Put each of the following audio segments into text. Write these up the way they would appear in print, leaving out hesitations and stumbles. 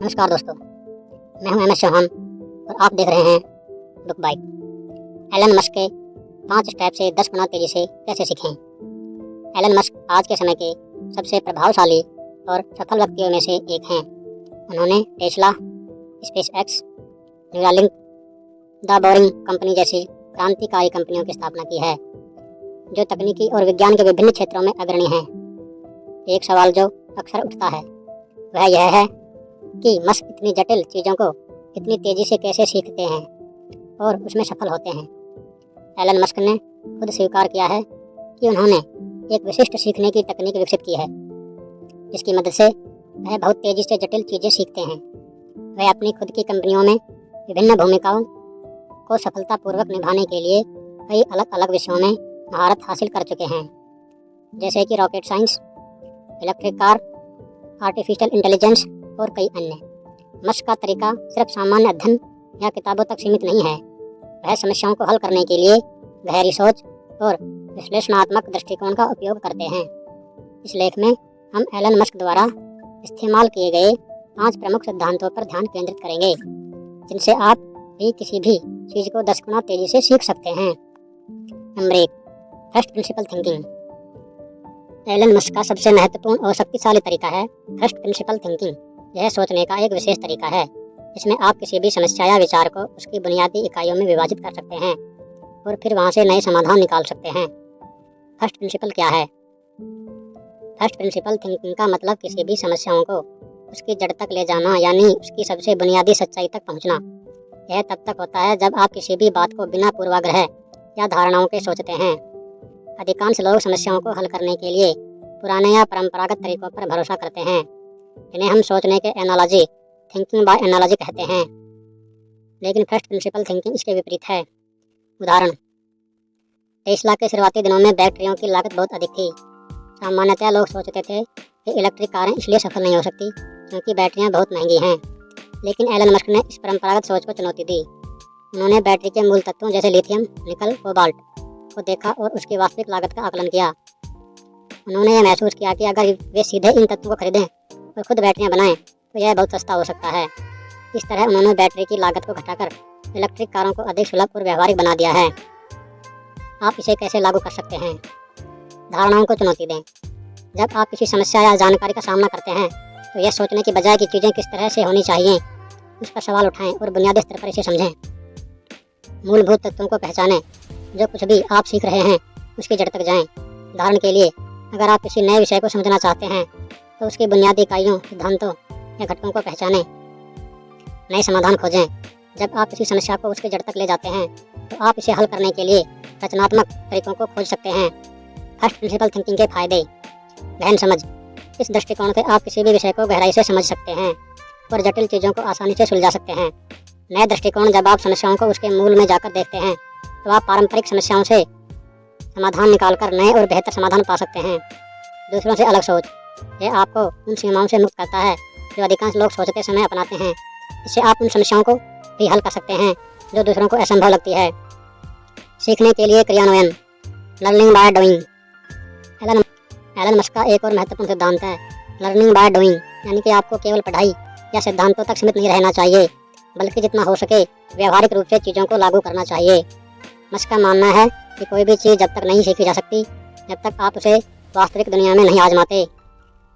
नमस्कार दोस्तों, मैं हूं MS चौहान और आप देख रहे हैं बुक बाइट। एलन मस्क के 5 स्टेप से 10 गुना तेजी से कैसे सीखें। एलन मस्क आज के समय के सबसे प्रभावशाली और सफल व्यक्तियों में से एक हैं। उन्होंने Tesla, SpaceX, Neuralink, the boring company जैसी क्रांतिकारी कंपनियों की स्थापना की है, जो तकनीकी और विज्ञान के विभिन्न क्षेत्रों में अग्रणी हैं। एक सवाल जो अक्सर उठता है वह यह है कि मस्क इतनी जटिल चीज़ों को इतनी तेज़ी से कैसे सीखते हैं और उसमें सफल होते हैं। एलन मस्क ने खुद स्वीकार किया है कि उन्होंने एक विशिष्ट सीखने की तकनीक विकसित की है, जिसकी मदद से वह बहुत तेज़ी से जटिल चीज़ें सीखते हैं। वह अपनी खुद की कंपनियों में विभिन्न भूमिकाओं को सफलतापूर्वक निभाने के लिए कई अलग अलग विषयों में महारत हासिल कर चुके हैं, जैसे कि rocket science, electric car, artificial intelligence और कई अन्य। मस्क का तरीका सिर्फ सामान्य अध्ययन या किताबों तक सीमित नहीं है। वह समस्याओं को हल करने के लिए गहरी सोच और विश्लेषणात्मक दृष्टिकोण का उपयोग करते हैं। इस लेख में हम एलन मस्क द्वारा इस्तेमाल किए गए 5 प्रमुख सिद्धांतों पर ध्यान केंद्रित करेंगे, जिनसे आप भी किसी भी चीज़ को 10 गुना तेजी से सीख सकते हैं। Number 1, first principle thinking. Elon Musk का सबसे महत्वपूर्ण और शक्तिशाली तरीका है फर्स्ट प्रिंसिपल थिंकिंग। यह सोचने का एक विशेष तरीका है जिसमें आप किसी भी समस्या या विचार को उसकी बुनियादी इकाइयों में विभाजित कर सकते हैं और फिर वहां से नए समाधान निकाल सकते हैं। फर्स्ट प्रिंसिपल क्या है? फर्स्ट प्रिंसिपल थिंकिंग का मतलब किसी भी समस्याओं को उसकी जड़ तक ले जाना, यानी उसकी सबसे बुनियादी सच्चाई तक पहुंचना। यह तब तक होता है जब आप किसी भी बात को बिना पूर्वाग्रह या धारणाओं के सोचते हैं। अधिकांश लोग समस्याओं को हल करने के लिए पुराने या परंपरागत तरीकों पर भरोसा करते हैं, जिन्हें हम सोचने के एनालॉजी, थिंकिंग बाय एनालॉजी कहते हैं। लेकिन फर्स्ट प्रिंसिपल थिंकिंग इसके विपरीत है। उदाहरण, टेस्ला के शुरुआती दिनों में बैटरियों की लागत बहुत अधिक थी। सामान्यतः लोग सोचते थे कि इलेक्ट्रिक कारें इसलिए सफल नहीं हो सकती क्योंकि बैटरियां बहुत महंगी हैं। लेकिन एलन मस्क ने इस परंपरागत सोच को चुनौती दी। उन्होंने बैटरी के मूल तत्वों जैसे लिथियम, निकल, कोबाल्ट को देखा और उसकी वास्तविक लागत का आकलन किया। उन्होंने यह महसूस किया कि अगर वे सीधे इन तत्वों को खरीदें और खुद बैटरियां बनाएं तो यह बहुत सस्ता हो सकता है। इस तरह उन्होंने बैटरी की लागत को घटाकर इलेक्ट्रिक कारों को अधिक सुलभ और व्यवहारिक बना दिया है। आप इसे कैसे लागू कर सकते हैं? धारणाओं को चुनौती दें। जब आप किसी समस्या या जानकारी का सामना करते हैं तो यह सोचने की बजाय कि चीज़ें किस तरह से होनी चाहिए, उस पर सवाल उठाएं और बुनियादी स्तर पर इसे समझें। मूलभूत तत्वों को पहचानें। जो कुछ भी आप सीख रहे हैं उसकी जड़ तक जाएं। उदाहरण के लिए, अगर आप किसी नए विषय को समझना चाहते हैं तो उसकी बुनियादी इकाइयों, सिद्धांतों या घटकों को पहचानें। नए समाधान खोजें। जब आप किसी समस्या को उसके जड़ तक ले जाते हैं तो आप इसे हल करने के लिए रचनात्मक तरीकों को खोज सकते हैं। फर्स्ट प्रिंसिपल थिंकिंग के फायदे। गहन समझ। इस दृष्टिकोण से आप किसी भी विषय को गहराई से समझ सकते हैं और जटिल चीज़ों को आसानी से सुलझा सकते हैं। नए दृष्टिकोण। जब आप समस्याओं को उसके मूल में जाकर देखते हैं तो आप पारंपरिक समस्याओं से समाधान निकालकर नए और बेहतर समाधान पा सकते हैं। दूसरों से अलग सोच। यह आपको उन सीमाओं से मुक्त करता है जो अधिकांश लोग सोचते समय अपनाते हैं। इससे आप उन समस्याओं को भी हल कर सकते हैं जो दूसरों को असंभव लगती है। सीखने के लिए क्रियान्वयन। Learning by doing. Elon Musk का एक और महत्वपूर्ण सिद्धांत है लर्निंग बाय डूइंग, यानी कि आपको केवल पढ़ाई या सिद्धांतों तक सीमित नहीं रहना चाहिए, बल्कि जितना हो सके व्यावहारिक रूप से चीज़ों को लागू करना चाहिए। मस्क का मानना है कि कोई भी चीज़ जब तक नहीं सीखी जा सकती जब तक आप उसे वास्तविक दुनिया में नहीं आजमाते।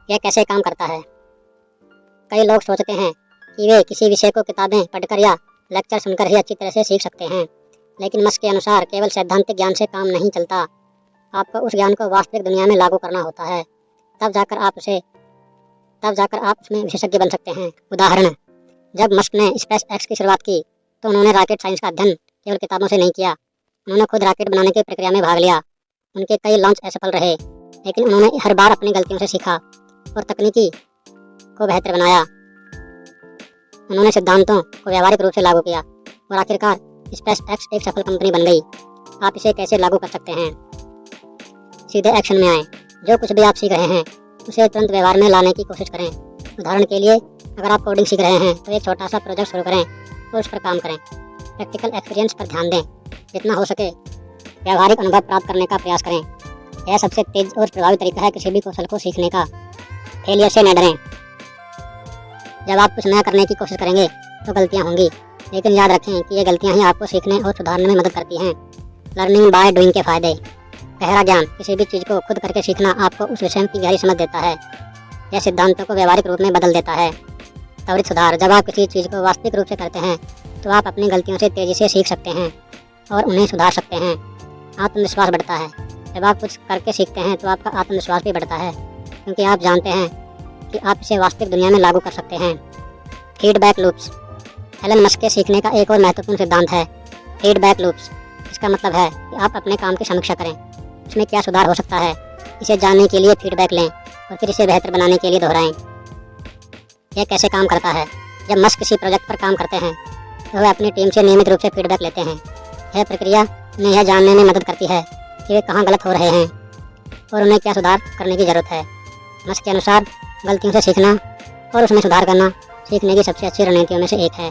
यह कैसे काम करता है? कई लोग सोचते हैं कि वे किसी विषय को किताबें पढ़कर या लेक्चर सुनकर ही अच्छी तरह से सीख सकते हैं, लेकिन मस्क के अनुसार केवल सैद्धांतिक ज्ञान से काम नहीं चलता। आपको उस ज्ञान को वास्तविक दुनिया में लागू करना होता है। तब जाकर आप उसमें विशेषज्ञ बन सकते हैं। उदाहरण, जब मस्क ने स्पेसएक्स की शुरुआत की तो उन्होंने रॉकेट साइंस का अध्ययन केवल किताबों से नहीं किया। उन्होंने खुद रॉकेट बनाने की प्रक्रिया में भाग लिया। उनके कई लॉन्च असफल रहे, लेकिन उन्होंने हर बार अपनी गलतियों से सीखा और तकनीकी को बेहतर बनाया। उन्होंने सिद्धांतों को व्यावहारिक रूप से लागू किया और आखिरकार स्पेसएक्स एक सफल कंपनी बन गई। आप इसे कैसे लागू कर सकते हैं? सीधे एक्शन में आएं। जो कुछ भी आप सीख रहे हैं उसे तुरंत व्यवहार में लाने की कोशिश करें। उदाहरण के लिए, अगर आप कोडिंग सीख रहे हैं तो एक छोटा सा प्रोजेक्ट शुरू करें और उस पर काम करें। प्रैक्टिकल एक्सपीरियंस पर ध्यान दें। जितना हो सके व्यावहारिक अनुभव प्राप्त करने का प्रयास करें। यह सबसे तेज और प्रभावी तरीका है किसी भी कौशल को सीखने का। फेलियर से न डरें। जब आप कुछ नया करने की कोशिश करेंगे तो गलतियाँ होंगी, लेकिन याद रखें कि ये गलतियाँ ही आपको सीखने और सुधारने में मदद करती हैं। लर्निंग बाय डूइंग के फायदे। गहरा ज्ञान। किसी भी चीज़ को खुद करके सीखना आपको उस विषय की गहरी समझ देता है। यह सिद्धांतों को व्यवहारिक रूप में बदल देता है। त्वरित सुधार। जब आप किसी चीज़ को वास्तविक रूप से करते हैं तो आप अपनी गलतियों से तेज़ी से सीख सकते हैं और उन्हें सुधार सकते हैं। आत्मविश्वास बढ़ता है। जब आप कुछ करके सीखते हैं तो आपका आत्मविश्वास भी बढ़ता है, क्योंकि आप जानते हैं कि आप इसे वास्तविक दुनिया में लागू कर सकते हैं। Feedback loops. एलन मस्क के सीखने का एक और महत्वपूर्ण सिद्धांत है फीडबैक लूप्स। इसका मतलब है कि आप अपने काम की समीक्षा करें, उसमें क्या सुधार हो सकता है, इसे जानने के लिए फीडबैक लें और फिर इसे बेहतर बनाने के लिए दोहराएं। यह कैसे काम करता है? जब मस्क किसी प्रोजेक्ट पर काम करते हैं तो वे अपनी टीम से नियमित रूप से फीडबैक लेते हैं। यह प्रक्रिया उन्हें यह जानने में मदद करती है कि वे कहाँ गलत हो रहे हैं और उन्हें क्या सुधार करने की ज़रूरत है। मस्क के अनुसार गलतियों से सीखना और उसमें सुधार करना सीखने की सबसे अच्छी रणनीतियों में से एक है।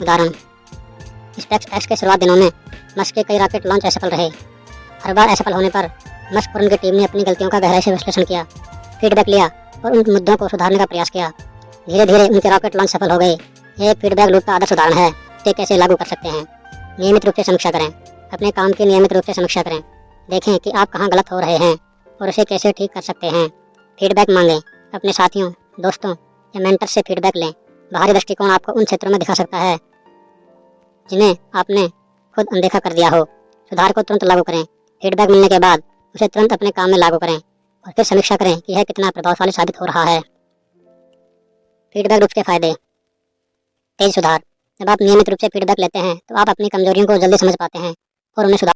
उदाहरण, स्पेसएक्स के शुरुआत दिनों में मस्क के कई रॉकेट लॉन्च असफल रहे। हर बार असफल होने पर मस्क और उनकी टीम ने अपनी गलतियों का गहराई से विश्लेषण किया, फीडबैक लिया और उन मुद्दों को सुधारने का प्रयास किया। धीरे धीरे उनके रॉकेट लॉन्च सफल हो गए। यह फीडबैक लूप का आदर्श उदाहरण है। इसे कैसे लागू कर सकते हैं? नियमित रूप से समीक्षा करें। अपने काम की नियमित रूप से समीक्षा करें। देखें कि आप कहाँ गलत हो रहे हैं और उसे कैसे ठीक कर सकते हैं। फीडबैक मांगें। अपने साथियों, दोस्तों या मेंटर से फीडबैक लें। बाहरी दृष्टिकोण आपको उन क्षेत्रों में दिखा सकता है जिन्हें आपने खुद अनदेखा कर दिया हो। सुधार को तुरंत लागू करें। फीडबैक मिलने के बाद उसे तुरंत अपने काम में लागू करें और फिर समीक्षा करें कि यह कितना प्रभावशाली साबित हो रहा है। फीडबैक लूप के फायदे। तेज सुधार। जब आप नियमित रूप से फीडबैक लेते हैं तो आप अपनी कमजोरियों को जल्दी समझ पाते हैं और उन्हें सुधार